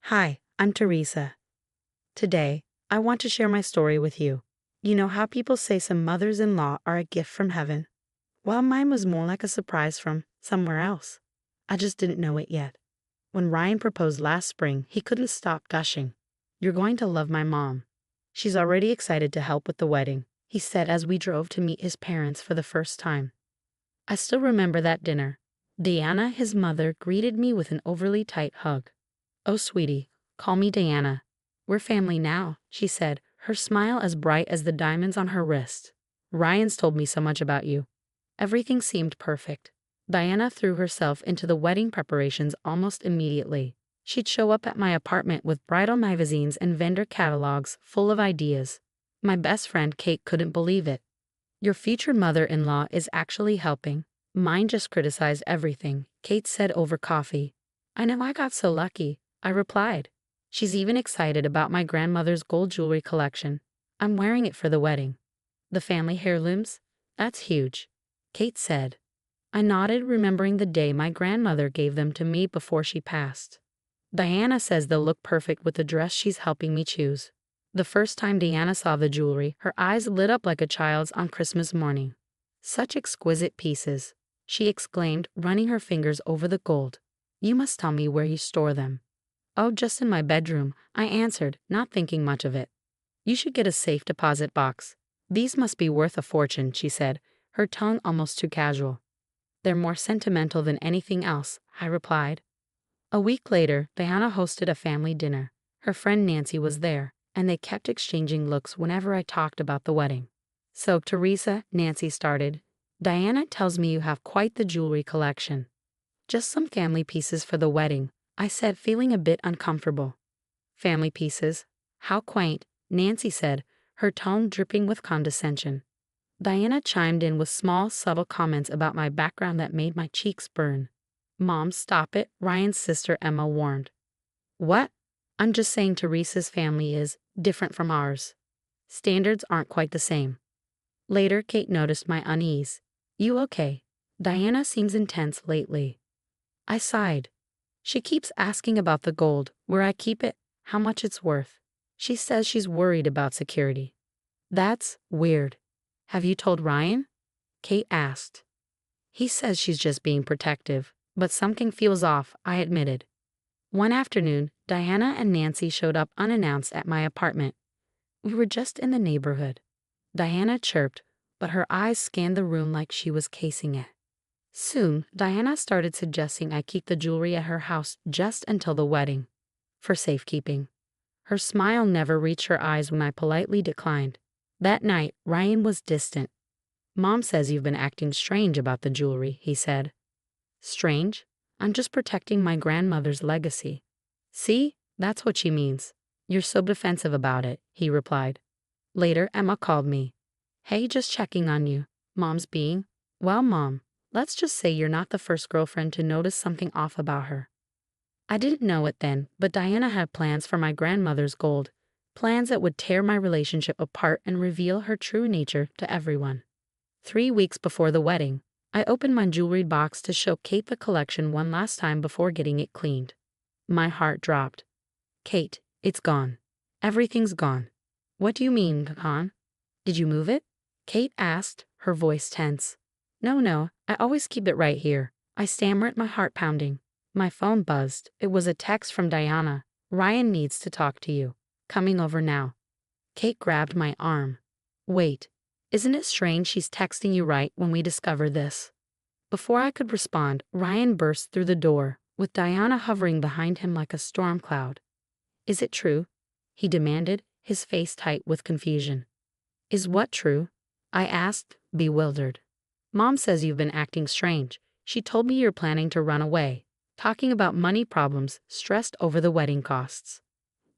Hi, I'm Teresa. Today, I want to share my story with you. You know how people say some mothers in law are a gift from heaven? Well, mine was more like a surprise from somewhere else. I just didn't know it yet. When Ryan proposed last spring, he couldn't stop gushing. "You're going to love my mom. She's already excited to help with the wedding," he said as we drove to meet his parents for the first time. I still remember that dinner. Diana, his mother, greeted me with an overly tight hug. "Oh, sweetie, call me Diana. We're family now," she said, her smile as bright as the diamonds on her wrist. "Ryan's told me so much about you." Everything seemed perfect. Diana threw herself into the wedding preparations almost immediately. She'd show up at my apartment with bridal magazines and vendor catalogs full of ideas. My best friend Kate couldn't believe it. "Your future mother-in-law is actually helping. Mine just criticized everything," Kate said over coffee. "I know, I got so lucky," I replied. "She's even excited about my grandmother's gold jewelry collection. I'm wearing it for the wedding." "The family heirlooms? That's huge," Kate said. I nodded, remembering the day my grandmother gave them to me before she passed. "Diana says they'll look perfect with the dress she's helping me choose." The first time Diana saw the jewelry, her eyes lit up like a child's on Christmas morning. "Such exquisite pieces," she exclaimed, running her fingers over the gold. "You must tell me where you store them." "Oh, just in my bedroom," I answered, not thinking much of it. "You should get a safe deposit box. These must be worth a fortune," she said, her tone almost too casual. "They're more sentimental than anything else," I replied. A week later, Diana hosted a family dinner. Her friend Nancy was there, and they kept exchanging looks whenever I talked about the wedding. "So, Teresa," Nancy started, "Diana tells me you have quite the jewelry collection." "Just some family pieces for the wedding," I said, feeling a bit uncomfortable. "Family pieces? How quaint," Nancy said, her tone dripping with condescension. Diana chimed in with small, subtle comments about my background that made my cheeks burn. "Mom, stop it," Ryan's sister Emma warned. "What?" "I'm just saying Teresa's family is different from ours. Standards aren't quite the same." Later, Kate noticed my unease. "You okay? Diana seems intense lately." I sighed. "She keeps asking about the gold, where I keep it, how much it's worth. She says she's worried about security." "That's weird. Have you told Ryan?" Kate asked. "He says she's just being protective, but something feels off," I admitted. One afternoon, Diana and Nancy showed up unannounced at my apartment. We were just in the neighborhood. Diana chirped, but her eyes scanned the room like she was casing it. Soon, Diana started suggesting I keep the jewelry at her house just until the wedding, for safekeeping. Her smile never reached her eyes when I politely declined. That night, Ryan was distant. "Mom says you've been acting strange about the jewelry," he said. "Strange? I'm just protecting my grandmother's legacy." "See? That's what she means. You're so defensive about it," he replied. Later, Emma called me. "Hey, just checking on you. Mom's being..." "Well, Mom, let's just say you're not the first girlfriend to notice something off about her." I didn't know it then, but Diana had plans for my grandmother's gold, plans that would tear my relationship apart and reveal her true nature to everyone. 3 weeks before the wedding, I opened my jewelry box to show Kate the collection one last time before getting it cleaned. My heart dropped. "Kate, it's gone. Everything's gone." "What do you mean, gone? Did you move it?" Kate asked, her voice tense. No, I always keep it right here." I stammered, my heart pounding. My phone buzzed. It was a text from Diana. "Ryan needs to talk to you. Coming over now." Kate grabbed my arm. "Wait. Isn't it strange she's texting you right when we discover this?" Before I could respond, Ryan burst through the door, with Diana hovering behind him like a storm cloud. "Is it true?" he demanded, his face tight with confusion. "Is what true?" I asked, bewildered. "Mom says you've been acting strange. She told me you're planning to run away, talking about money problems, stressed over the wedding costs."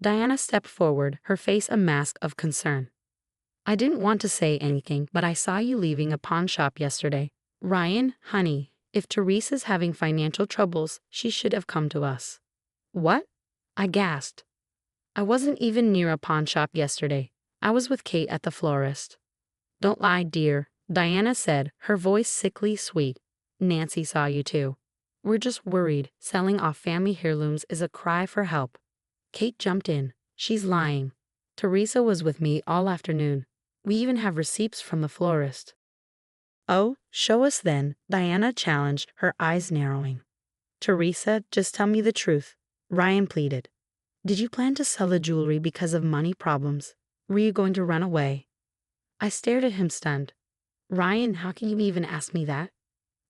Diana stepped forward, her face a mask of concern. "I didn't want to say anything, but I saw you leaving a pawn shop yesterday. Ryan, honey, if Teresa's having financial troubles, she should have come to us." "What?" I gasped. "I wasn't even near a pawn shop yesterday. I was with Kate at the florist." "Don't lie, dear," Diana said, her voice sickly sweet. "Nancy saw you too. We're just worried. Selling off family heirlooms is a cry for help." Kate jumped in. She's lying. Teresa was with me all afternoon. We even have receipts from the florist. Oh, show us then, Diana challenged, her eyes narrowing. Teresa, just tell me the truth, Ryan pleaded. Did you plan to sell the jewelry because of money problems? Were you going to run away? I stared at him stunned. Ryan, how can you even ask me that?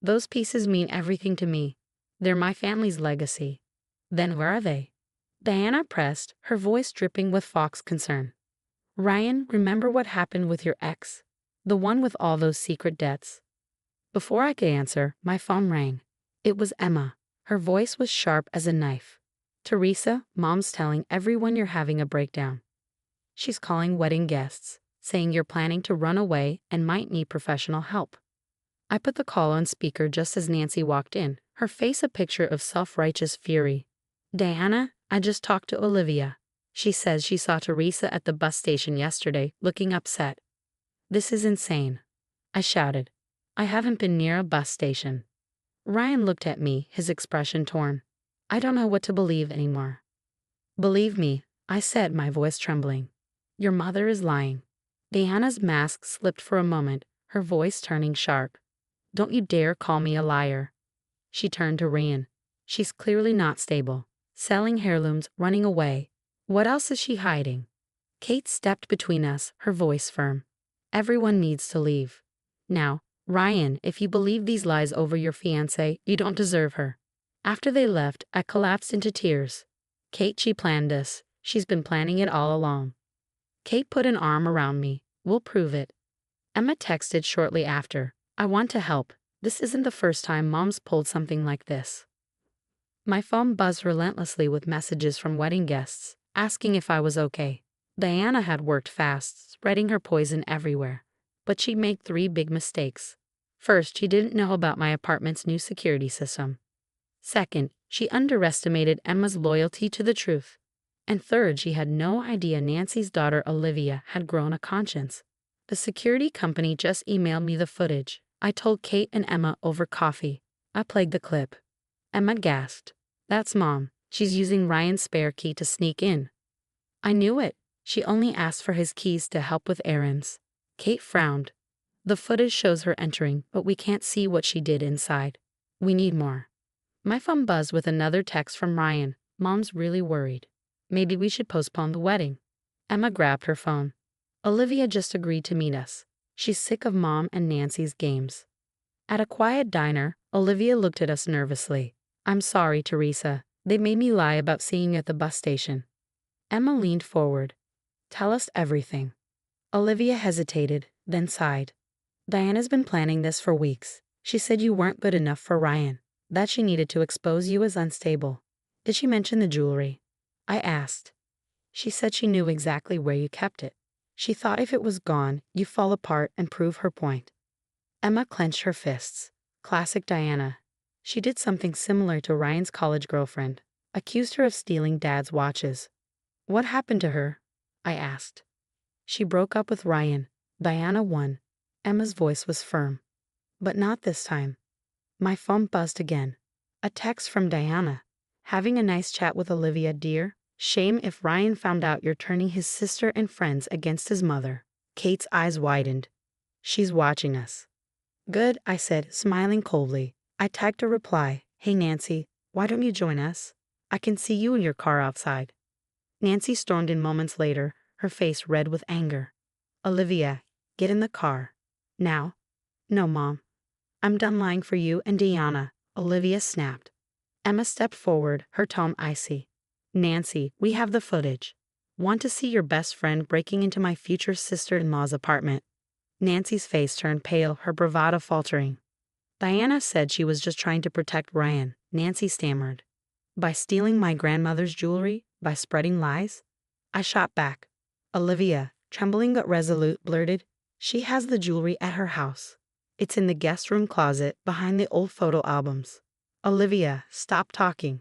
Those pieces mean everything to me. They're my family's legacy. Then where are they? Diana pressed, her voice dripping with Fox concern. Ryan, remember what happened with your ex? The one with all those secret debts. Before I could answer, my phone rang. It was Emma. Her voice was sharp as a knife. Teresa, Mom's telling everyone you're having a breakdown. She's calling wedding guests, saying you're planning to run away and might need professional help. I put the call on speaker just as Nancy walked in, her face a picture of self-righteous fury. Diana, I just talked to Olivia. She says she saw Teresa at the bus station yesterday, looking upset. This is insane. I shouted. I haven't been near a bus station. Ryan looked at me, his expression torn. I don't know what to believe anymore. Believe me, I said, my voice trembling. Your mother is lying. Diana's mask slipped for a moment, her voice turning sharp. Don't you dare call me a liar. She turned to Ryan. She's clearly not stable. Selling heirlooms, running away. What else is she hiding? Kate stepped between us, her voice firm. Everyone needs to leave. Now, Ryan, if you believe these lies over your fiancée, you don't deserve her. After they left, I collapsed into tears. Kate, she planned this. She's been planning it all along. Kate put an arm around me. We'll prove it. Emma texted shortly after. I want to help. This isn't the first time Mom's pulled something like this. My phone buzzed relentlessly with messages from wedding guests, asking if I was okay. Diana had worked fast, spreading her poison everywhere. But she made 3 big mistakes. First, she didn't know about my apartment's new security system. Second, she underestimated Emma's loyalty to the truth. And third, she had no idea Nancy's daughter Olivia had grown a conscience. The security company just emailed me the footage. I told Kate and Emma over coffee. I played the clip. Emma gasped. That's Mom. She's using Ryan's spare key to sneak in. I knew it. She only asked for his keys to help with errands. Kate frowned. The footage shows her entering, but we can't see what she did inside. We need more. My phone buzzed with another text from Ryan. Mom's really worried. Maybe we should postpone the wedding. Emma grabbed her phone. Olivia just agreed to meet us. She's sick of Mom and Nancy's games. At a quiet diner, Olivia looked at us nervously. I'm sorry, Teresa. They made me lie about seeing you at the bus station. Emma leaned forward. Tell us everything. Olivia hesitated, then sighed. Diana's been planning this for weeks. She said you weren't good enough for Ryan, that she needed to expose you as unstable. Did she mention the jewelry? I asked. She said she knew exactly where you kept it. She thought if it was gone, you'd fall apart and prove her point. Emma clenched her fists. Classic Diana. She did something similar to Ryan's college girlfriend, accused her of stealing Dad's watches. What happened to her? I asked. She broke up with Ryan. Diana won. Emma's voice was firm. But not this time. My phone buzzed again. A text from Diana. Having a nice chat with Olivia, dear. Shame if Ryan found out you're turning his sister and friends against his mother. Kate's eyes widened. She's watching us. Good, I said, smiling coldly. I typed a reply. Hey Nancy, why don't you join us? I can see you in your car outside. Nancy stormed in moments later, her face red with anger. Olivia, get in the car. Now. No, Mom. I'm done lying for you and Diana, Olivia snapped. Emma stepped forward, her tone icy. Nancy, we have the footage. Want to see your best friend breaking into my future sister-in-law's apartment? Nancy's face turned pale, her bravado faltering. Diana said she was just trying to protect Ryan, Nancy stammered. By stealing my grandmother's jewelry? By spreading lies? I shot back. Olivia, trembling but resolute, blurted, she has the jewelry at her house. It's in the guest room closet behind the old photo albums. Olivia, stop talking.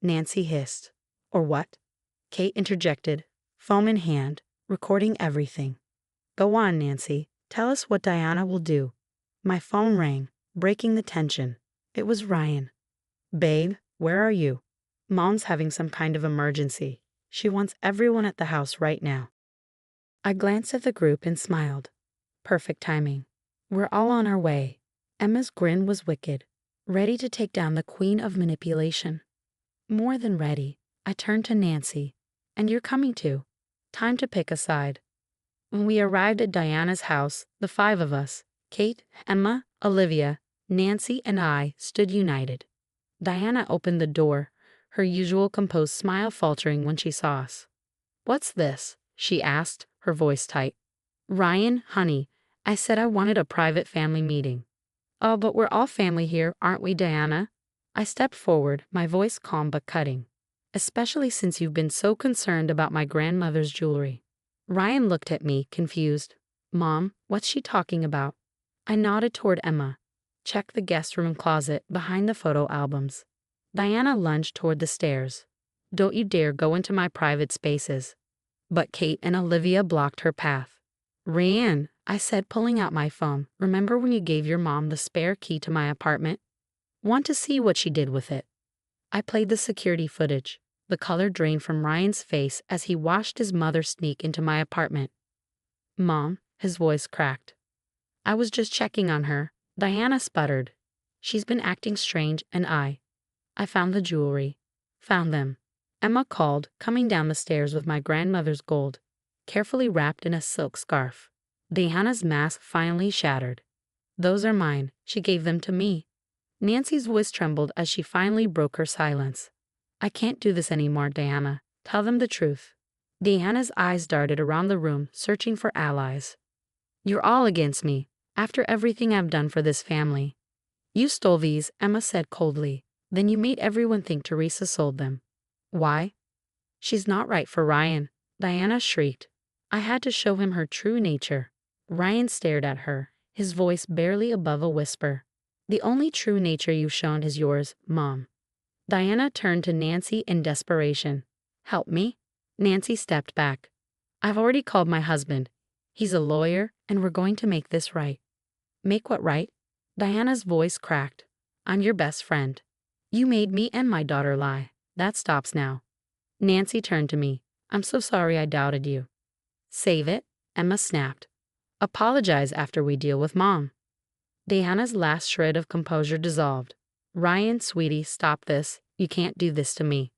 Nancy hissed. Or what? Kate interjected, phone in hand, recording everything. Go on, Nancy. Tell us what Diana will do. My phone rang, breaking the tension. It was Ryan. Babe, where are you? Mom's having some kind of emergency. She wants everyone at the house right now. I glanced at the group and smiled. Perfect timing. We're all on our way. Emma's grin was wicked, ready to take down the queen of manipulation. More than ready, I turned to Nancy. And you're coming too. Time to pick a side. When we arrived at Diana's house, the five of us, Kate, Emma, Olivia, Nancy, and I, stood united. Diana opened the door, her usual composed smile faltering when she saw us. "What's this?" she asked, her voice tight. "Ryan, honey, I said I wanted a private family meeting." "Oh, but we're all family here, aren't we, Diana?" I stepped forward, my voice calm but cutting. "Especially since you've been so concerned about my grandmother's jewelry." Ryan looked at me, confused. "Mom, what's she talking about?" I nodded toward Emma. "Check the guest room closet behind the photo albums." Diana lunged toward the stairs. "Don't you dare go into my private spaces." But Kate and Olivia blocked her path. "Ryan," I said, pulling out my phone, "remember when you gave your mom the spare key to my apartment? Want to see what she did with it?" I played the security footage. The color drained from Ryan's face as he watched his mother sneak into my apartment. "Mom," his voice cracked. "I was just checking on her." Diana sputtered. "She's been acting strange, and I found the jewelry. Found them." Emma called, coming down the stairs with my grandmother's gold, carefully wrapped in a silk scarf. Diana's mask finally shattered. "Those are mine. She gave them to me." Nancy's voice trembled as she finally broke her silence. "I can't do this anymore, Diana. Tell them the truth." Diana's eyes darted around the room, searching for allies. "You're all against me, after everything I've done for this family." "You stole these," Emma said coldly. "Then you made everyone think Teresa sold them." "Why?" "She's not right for Ryan," Diana shrieked. I had to show him her true nature. Ryan stared at her, his voice barely above a whisper. "The only true nature you've shown is yours, Mom." Diana turned to Nancy in desperation. "Help me?" Nancy stepped back. "I've already called my husband. He's a lawyer, and we're going to make this right." "Make what right?" Diana's voice cracked. "I'm your best friend. You made me and my daughter lie. That stops now." Nancy turned to me. "I'm so sorry I doubted you." "Save it," Emma snapped. "Apologize after we deal with Mom." Diana's last shred of composure dissolved. "Ryan, sweetie, stop this. You can't do this to me."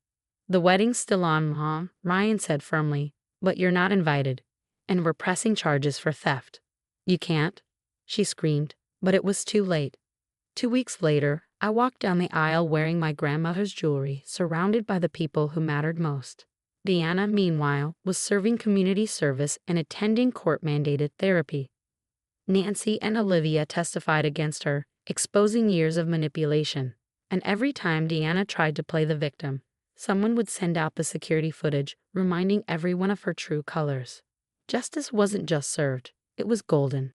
"The wedding's still on, Mom," Ryan said firmly, "but you're not invited, and we're pressing charges for theft." "You can't," she screamed, but it was too late. 2 weeks later, I walked down the aisle wearing my grandmother's jewelry, surrounded by the people who mattered most. Diana, meanwhile, was serving community service and attending court-mandated therapy. Nancy and Olivia testified against her, exposing years of manipulation. And every time Diana tried to play the victim, someone would send out the security footage, reminding everyone of her true colors. Justice wasn't just served, it was golden.